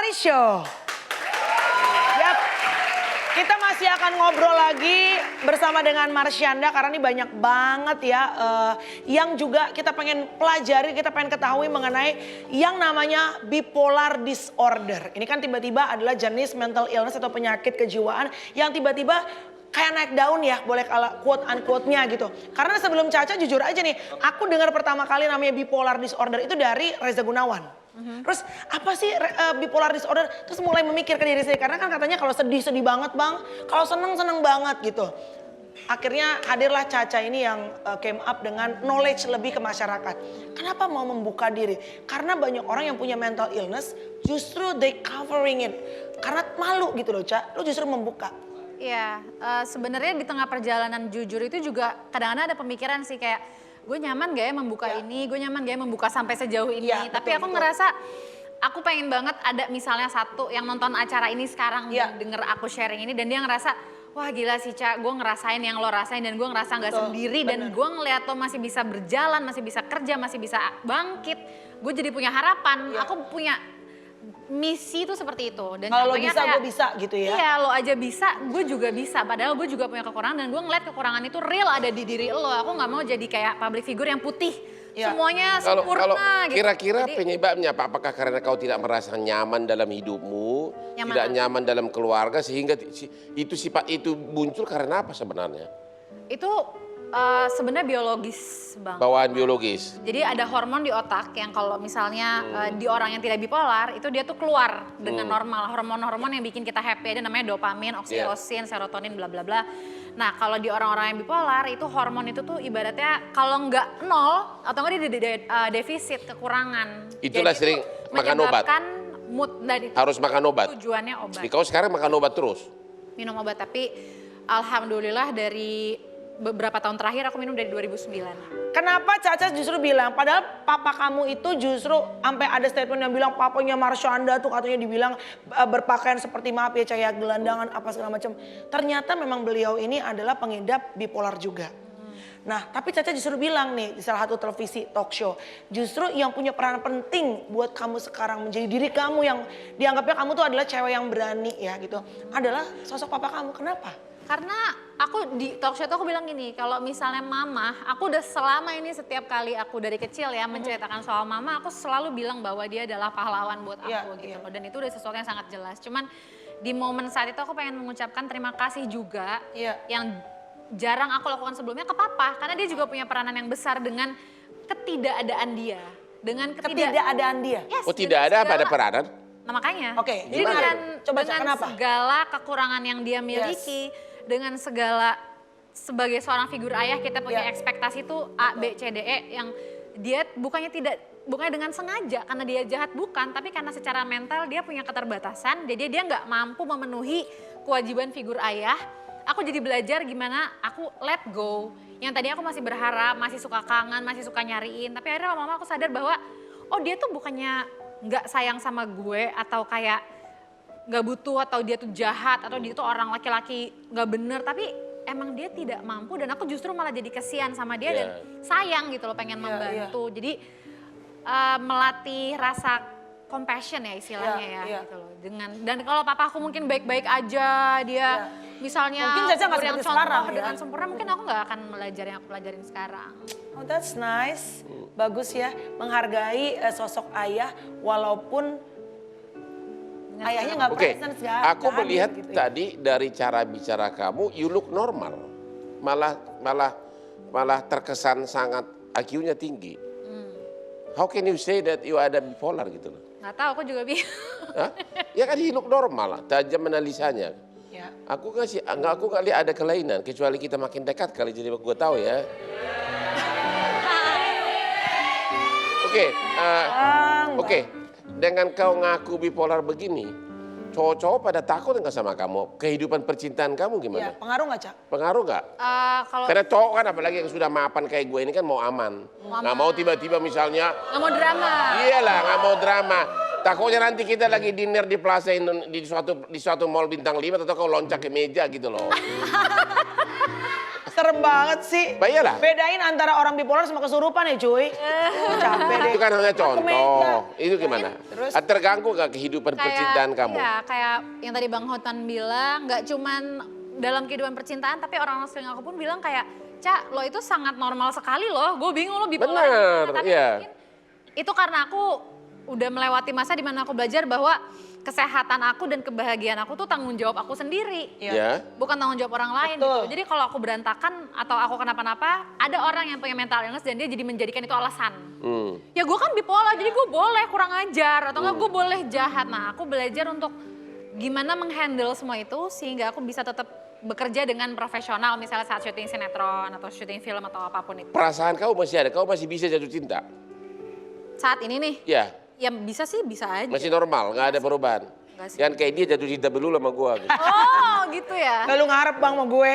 Morning Show. Yap, kita masih akan ngobrol lagi bersama dengan Marsyanda karena ini banyak banget ya yang juga kita pengen pelajari, kita pengen ketahui mengenai yang namanya bipolar disorder. Ini kan tiba-tiba adalah jenis mental illness atau penyakit kejiwaan yang tiba-tiba kayak naik daun ya, boleh kalau quote unquote-nya gitu. Karena sebelum Caca jujur aja nih, aku dengar pertama kali namanya bipolar disorder itu dari Reza Gunawan. Terus apa sih bipolar disorder? Terus mulai memikir ke diri sendiri. Karena kan katanya kalau sedih banget bang, kalau seneng banget gitu. Akhirnya hadirlah Caca ini yang came up dengan knowledge lebih ke masyarakat. Kenapa mau membuka diri? Karena banyak orang yang punya mental illness justru they covering it. Karena malu gitu loh Ca, lu justru membuka. Iya, sebenarnya di tengah perjalanan jujur itu juga kadang-kadang ada pemikiran sih kayak gue nyaman gak ya membuka ini, gue nyaman gak ya membuka sampai sejauh ini. Ya, tapi aku ngerasa aku pengen banget ada misalnya satu yang nonton acara ini sekarang dan denger aku sharing ini dan dia ngerasa wah gila sih Ca, gue ngerasain yang lo rasain dan gue ngerasa gak sendiri dan gue ngeliat lo masih bisa berjalan, masih bisa kerja, masih bisa bangkit. Gue jadi punya harapan, aku punya misi itu seperti itu. Dan kalau lo bisa, gue bisa gitu ya. Iya, lo aja bisa, gue juga bisa. Padahal gue juga punya kekurangan dan gue ngeliat kekurangan itu real ada di diri lo. Aku nggak mau jadi kayak public figure yang putih. Semuanya sempurna kalau gitu. Kira-kira penyebabnya apa? Apakah karena kau tidak merasa nyaman dalam hidupmu, tidak nyaman dalam keluarga sehingga itu sifat itu muncul karena apa sebenarnya? Itu sebenarnya biologis bang. Bawaan biologis. Jadi ada hormon di otak yang kalau misalnya di orang yang tidak bipolar itu dia tuh keluar dengan normal. Hormon-hormon yang bikin kita happy ada namanya dopamin, oksitosin, serotonin, bla bla bla. Nah kalau di orang-orang yang bipolar itu hormon itu tuh ibaratnya kalau nggak nol atau nggak dia defisit, kekurangan. Itulah jadi sering makan obat. Menyebabkan mood dari harus makan obat. Tujuannya obat. Kau sekarang makan obat terus? Minum obat tapi alhamdulillah dari beberapa tahun terakhir aku minum dari 2009. Kenapa Caca justru bilang, padahal papa kamu itu justru sampai ada statement yang bilang papanya Marsyanda tuh katanya dibilang berpakaian seperti maaf ya kayak gelandangan apa segala macam. Ternyata memang beliau ini adalah pengidap bipolar juga. Nah tapi Caca justru bilang nih di salah satu televisi talk show, justru yang punya peran penting buat kamu sekarang menjadi diri kamu yang dianggapnya kamu tuh adalah cewek yang berani ya gitu, adalah sosok papa kamu. Kenapa? Karena aku di talk show itu aku bilang gini, kalau misalnya mama, aku udah selama ini setiap kali aku dari kecil ya menceritakan soal mama, aku selalu bilang bahwa dia adalah pahlawan buat aku gitu loh. Dan itu udah sesuatu yang sangat jelas. Cuman di momen saat itu aku pengen mengucapkan terima kasih juga yang jarang aku lakukan sebelumnya ke papa. Karena dia juga punya peranan yang besar dengan ketidakadaan dia. Dengan ketidakadaan dia? Yes, oh tidak ada apa ada peranan? Nah makanya, Oke, jadi dengan segala kekurangan yang dia miliki, dengan segala sebagai seorang figur ayah kita punya ekspektasi itu A, B, C, D, E yang dia bukannya dengan sengaja karena dia jahat bukan, tapi karena secara mental dia punya keterbatasan, jadi dia nggak mampu memenuhi kewajiban figur ayah. Aku jadi belajar gimana aku let go. Yang tadi aku masih berharap, masih suka kangen, masih suka nyariin, tapi akhirnya lama-lama aku sadar bahwa oh dia tuh bukannya nggak sayang sama gue atau kayak nggak butuh atau dia tuh jahat atau dia tuh orang laki-laki nggak bener, tapi emang dia tidak mampu dan aku justru malah jadi kesian sama dia dan sayang gitu loh, pengen membantu. Jadi melatih rasa compassion ya istilahnya gitu loh. Dan kalau papa aku mungkin baik-baik aja, dia misalnya mungkin Caca nggak seperti sekarang dengan sempurna, mungkin aku nggak akan belajar yang aku pelajarin sekarang. Oh that's nice, bagus ya, menghargai sosok ayah walaupun ayahnya nggak presence ya. Aku melihat gitu tadi dari cara bicara kamu, you look normal, malah terkesan sangat IQ-nya tinggi. How can you say that you ada bipolar gitu loh? Nggak tahu, aku juga bingung. Ya kan you look normal, tajam analisanya. Ya. Aku nggak lihat ada kelainan kecuali kita makin dekat kali jadi gue tahu ya. Oke. Dengan kau ngaku bipolar begini, cowok-cowok pada takut nggak sama kamu? Kehidupan percintaan kamu gimana? Ya, pengaruh nggak Cak? Pengaruh nggak? Karena cowok kan apalagi yang sudah mapan kayak gue ini kan mau aman. Nggak mau tiba-tiba misalnya. Nggak mau drama. Iyalah nggak mau drama. Takutnya nanti kita lagi dinner di Plaza di suatu mall bintang 5 atau kau loncat ke meja gitu loh. Serem banget sih. Baiklah. Bedain antara orang bipolar sama kesurupan ya cuy. Capek deh. Itu kan hanya contoh. meja. Itu gimana? Terus? Terganggu gak kehidupan percintaan kamu? Iya, kayak yang tadi Bang Hotan bilang, nggak cuman dalam kehidupan percintaan, tapi orang-orang sering aku pun bilang kayak, Cak, lo itu sangat normal sekali loh. Gue bingung lo bipolar. Benar, Tapi iya. mungkin itu karena aku udah melewati masa dimana aku belajar bahwa kesehatan aku dan kebahagiaan aku tuh tanggung jawab aku sendiri. Ya. Bukan tanggung jawab orang lain Betul. gitu. Jadi kalau aku berantakan atau aku kenapa-napa, ada orang yang punya mental illness dan dia jadi menjadikan itu alasan. Ya gue kan bipolar, jadi gue boleh kurang ajar atau enggak gue boleh jahat. Nah aku belajar untuk gimana menghandle semua itu sehingga aku bisa tetap bekerja dengan profesional misalnya saat syuting sinetron atau syuting film atau apapun itu. Perasaan kau masih ada, kau masih bisa jatuh cinta? Saat ini nih, Ya, ya bisa sih bisa aja. masih normal, nggak ada perubahan. Enggak sih. Jangan kayak dia jatuh cinta dulu sama gua. Gitu. Oh gitu ya. Lalu ngarep bang sama gue.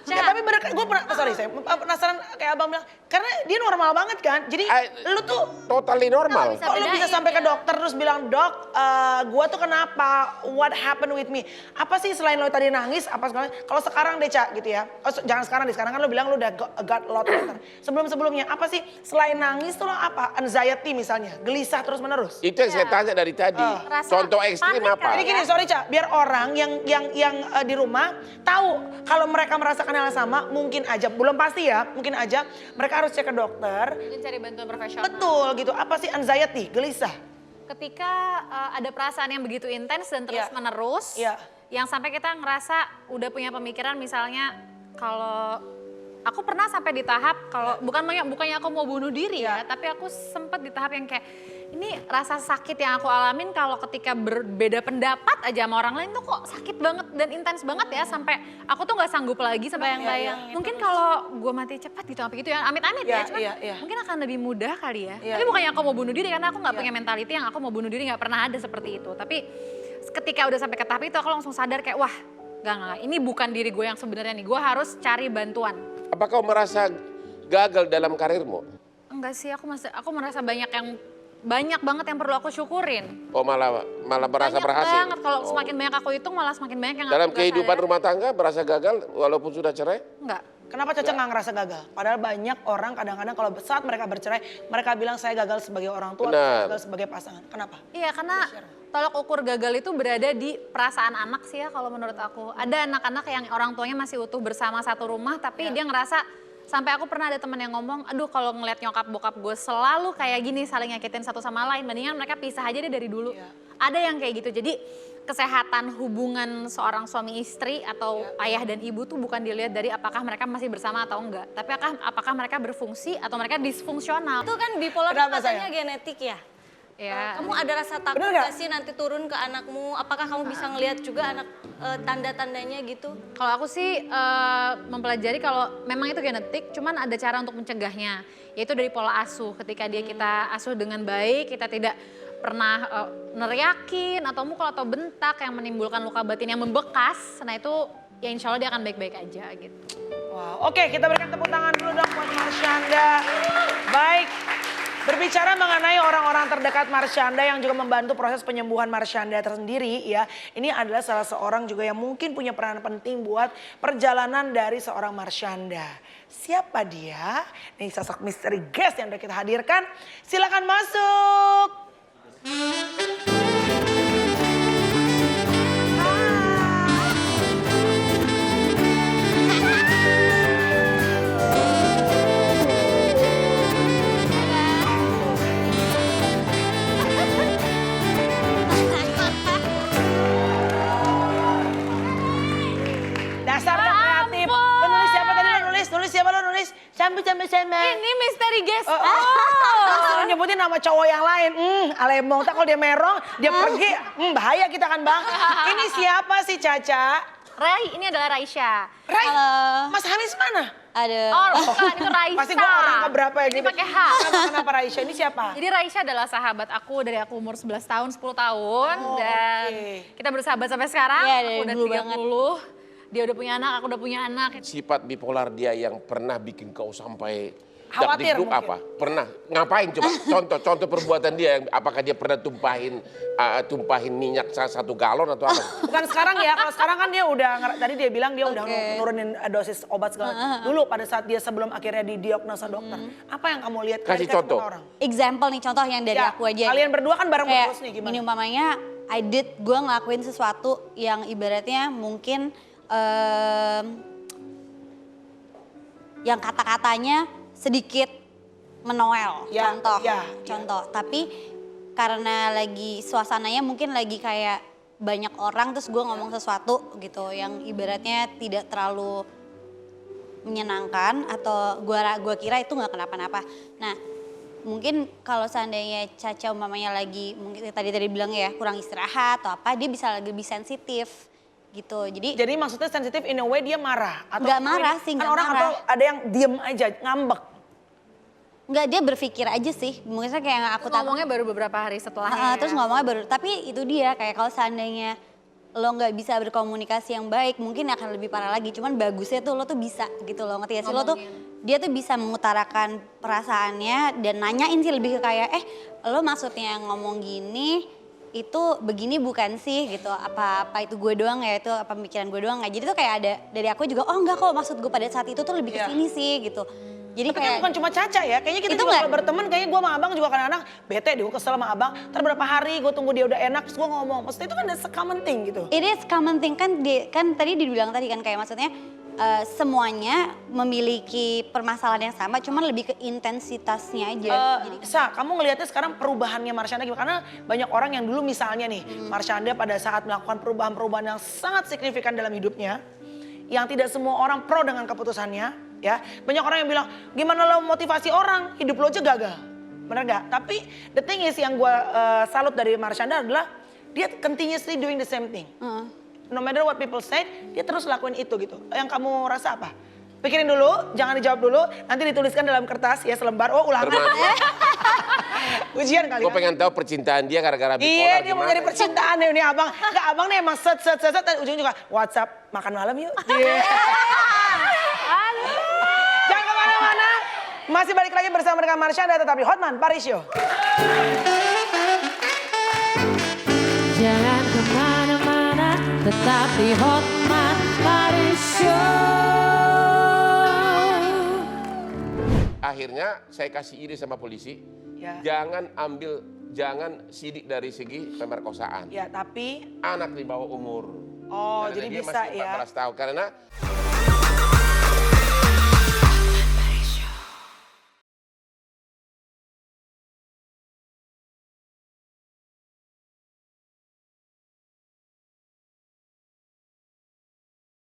Ya, tapi bener, gue pernah, sorry saya penasaran kayak abang bilang. Karena dia normal banget kan. Jadi lu tuh Totally normal. Bisa kok lu bisa bedain, sampai ke ya. dokter terus bilang, dok, gue tuh kenapa? What happened with me? Apa sih selain lo tadi nangis? Apa segala? Kalau sekarang deh, Cak, gitu ya. Oh, jangan sekarang deh. Sekarang kan lo bilang lo udah got a lot better. Sebelum-sebelumnya, apa sih selain nangis tuh lo apa? Anxiety misalnya, gelisah terus menerus. Itu yang saya tanya dari tadi. Rasa Contoh ekstrim panik apa? kali Jadi gini, sorry Cak, biar orang yang di rumah tahu kalau mereka merasakan hal yang sama, mungkin aja, belum pasti ya, mungkin aja mereka harus cek ke dokter. Dan cari bantuan profesional. Betul gitu, apa sih anxiety, gelisah? Ketika ada perasaan yang begitu intens dan terus Iya. menerus, Iya. yang sampai kita ngerasa udah punya pemikiran misalnya kalau aku pernah sampai di tahap kalau bukannya aku mau bunuh diri ya, tapi aku sempat di tahap yang kayak ini rasa sakit yang aku alamin kalau ketika berbeda pendapat aja sama orang lain tuh kok sakit banget dan intens banget ya sampai aku tuh nggak sanggup lagi sampai Bayang-bayang mungkin kalau gue mati cepat gitu apa gitu ya amit-amit Iya, ya cuman iya. mungkin akan lebih mudah kali ya. Iya. Tapi bukannya aku mau bunuh diri karena aku nggak punya mentality yang aku mau bunuh diri, nggak pernah ada seperti itu. Tapi ketika udah sampai ke tahap itu aku langsung sadar kayak wah enggak, ini bukan diri gue yang sebenarnya nih, gue harus cari bantuan. Apa kau merasa gagal dalam karirmu? Enggak sih, aku merasa banyak banget yang perlu aku syukurin. Oh malah merasa Banyak berhasil? banget, kalau Oh. semakin banyak aku hitung malah semakin banyak yang Dalam aku nggak kehidupan sadar. rumah tangga merasa gagal walaupun sudah cerai? Enggak. Kenapa Caca nggak ngerasa gagal? Padahal banyak orang kadang-kadang kalau saat mereka bercerai, mereka bilang saya gagal sebagai orang tua, Benar. saya gagal sebagai pasangan. Kenapa? Iya, karena tolak ukur gagal itu berada di perasaan anak sih ya kalau menurut aku. Ada anak-anak yang orang tuanya masih utuh bersama satu rumah tapi dia ngerasa, sampai aku pernah ada teman yang ngomong, aduh kalau ngeliat nyokap bokap gue selalu kayak gini saling nyakitin satu sama lain, mendingan mereka pisah aja deh dari dulu. Ada yang kayak gitu, jadi kesehatan hubungan seorang suami istri atau ayah dan ibu tuh bukan dilihat dari apakah mereka masih bersama atau enggak. Tapi apakah mereka berfungsi atau mereka disfungsional. Itu kan bipolar Kenapa, katanya sayang? genetik ya? Ya. Kamu ada rasa takut Bener nggak? gak sih nanti turun ke anakmu? Apakah kamu bisa ngelihat juga anak tanda-tandanya gitu? Kalau aku sih mempelajari kalau memang itu genetik, cuman ada cara untuk mencegahnya, yaitu dari pola asuh. Ketika kita asuh dengan baik, kita tidak pernah neriakin atau mukul atau bentak yang menimbulkan luka batin yang membekas, nah itu ya insya Allah dia akan baik-baik aja gitu. Wow. Oke, kita berikan tepuk tangan dulu dong buat Marsyanda. Baik. Berbicara mengenai orang-orang terdekat Marsyanda yang juga membantu proses penyembuhan Marsyanda tersendiri ya. Ini adalah salah seorang juga yang mungkin punya peran penting buat perjalanan dari seorang Marsyanda. Siapa dia? Nih sosok misteri guest yang udah kita hadirkan. Silakan masuk. Dasar anak kreatif. Lo nulis siapa tadi lo nulis? Nulis siapa lo nulis? Sampai. Ini misteri guest. Langsung nyebutin nama cowok yang lain. Alemong. Tak kalau dia merong, dia pergi. Bahaya kita kan bang. Ini siapa sih Caca? Ini adalah Raisya. Rai, Mas Hamis mana? Ada. Oh bukan, itu Raisa. Pasti gua orang keberapa ya. Ini pakai H. Kenapa Raisya? Ini siapa? Jadi Raisya adalah sahabat aku dari aku umur 11 tahun, 10 tahun. Dan oke. kita bersahabat sampai sekarang. Iya, Aku dari udah dulu 30. Dia udah punya anak, aku udah punya anak. Sifat bipolar dia yang pernah bikin kau sampai Khawatir Dakdikduk mungkin. apa? Pernah ngapain coba? Contoh perbuatan dia yang apakah dia pernah tumpahin minyak 1 galon atau apa? Bukan sekarang ya, kalau sekarang kan dia udah, tadi dia bilang dia udah nurunin dosis obat segala. Dulu pada saat dia sebelum akhirnya didiagnosa dokter, apa yang kamu lihat? Kasih ketika contoh. ketemu orang? Example nih, contoh yang dari Ya, aku aja. kalian berdua kan bareng Kayak terus nih, gimana? ini umpamanya, gue ngelakuin sesuatu yang ibaratnya mungkin yang kata-katanya sedikit menoel, Ya, contoh. ya, Contoh, tapi karena lagi suasananya mungkin lagi kayak banyak orang terus gue ngomong sesuatu gitu yang ibaratnya tidak terlalu menyenangkan atau gua kira itu nggak kenapa-napa. Nah, mungkin kalau seandainya Caca umpamanya lagi mungkin tadi bilang ya kurang istirahat atau apa, dia bisa lebih sensitif gitu. Jadi maksudnya sensitif in a way dia marah? Atau Nggak marah sih, kan nggak orang marah. atau ada yang diem aja, ngambek. Nggak, dia berpikir aja sih. Mungkin kayak yang aku tahu. Ngomongnya baru beberapa hari setelahnya. Terus ngomongnya baru, tapi itu dia kayak kalau seandainya lo nggak bisa berkomunikasi yang baik, mungkin akan lebih parah lagi. Cuman bagusnya tuh lo tuh bisa gitu loh, ngerti gak sih? Lo tuh, dia tuh bisa mengutarakan perasaannya dan nanyain sih lebih ke kayak, lo maksudnya ngomong gini, itu begini bukan sih gitu, apa itu gue doang ya, itu apa pemikiran gue doang nggak? Jadi tuh kayak ada, dari aku juga, oh enggak kok maksud gue pada saat itu tuh lebih ke sini sih gitu. Jadi Tapi kan bukan cuma Caca ya, kayaknya kita Itu juga nggak- kalau berteman, kayaknya gue sama abang juga kadang-kadang bete deh, gue kesel sama abang. Ntar berapa hari gue tunggu dia udah enak, terus gue ngomong. Maksudnya itu kan ada common thing gitu. It is common thing kan tadi dibilang tadi kan kayak maksudnya semuanya memiliki permasalahan yang sama, cuman lebih ke intensitasnya aja. Sa, kamu ngelihatnya sekarang perubahannya Marshanda gimana? Karena banyak orang yang dulu misalnya nih, Marshanda pada saat melakukan perubahan-perubahan yang sangat signifikan dalam hidupnya, yang tidak semua orang pro dengan keputusannya, ya. Banyak orang yang bilang, gimana lo motivasi orang, hidup lo aja gagal. Bener gak? Tapi the thing is yang gue salut dari Marshanda adalah, dia continuously doing the same thing. No matter what people say, dia terus lakuin itu gitu. Yang kamu rasa apa? Pikirin dulu, jangan dijawab dulu. Nanti dituliskan dalam kertas ya selembar. Oh ulangan. Ujian kali Gue ya. pengen tahu percintaan dia gara-gara bipolar Iya dia mau gimana. nyari percintaan ya ini abang. Enggak abang nih emang set. Ujung juga WhatsApp makan malam yuk. Iya. Jangan kemana-mana. Masih balik lagi bersama dengan Marshanda tetapi Hotman Paris Show. Jangan kemana-mana, tetap di Hotman Paris Show. Akhirnya saya kasih ide sama polisi, Ya. jangan sidik dari segi pemerkosaan. Ya tapi Anak di bawah umur. oh Karena jadi dia bisa masih ya. 14 tahun karena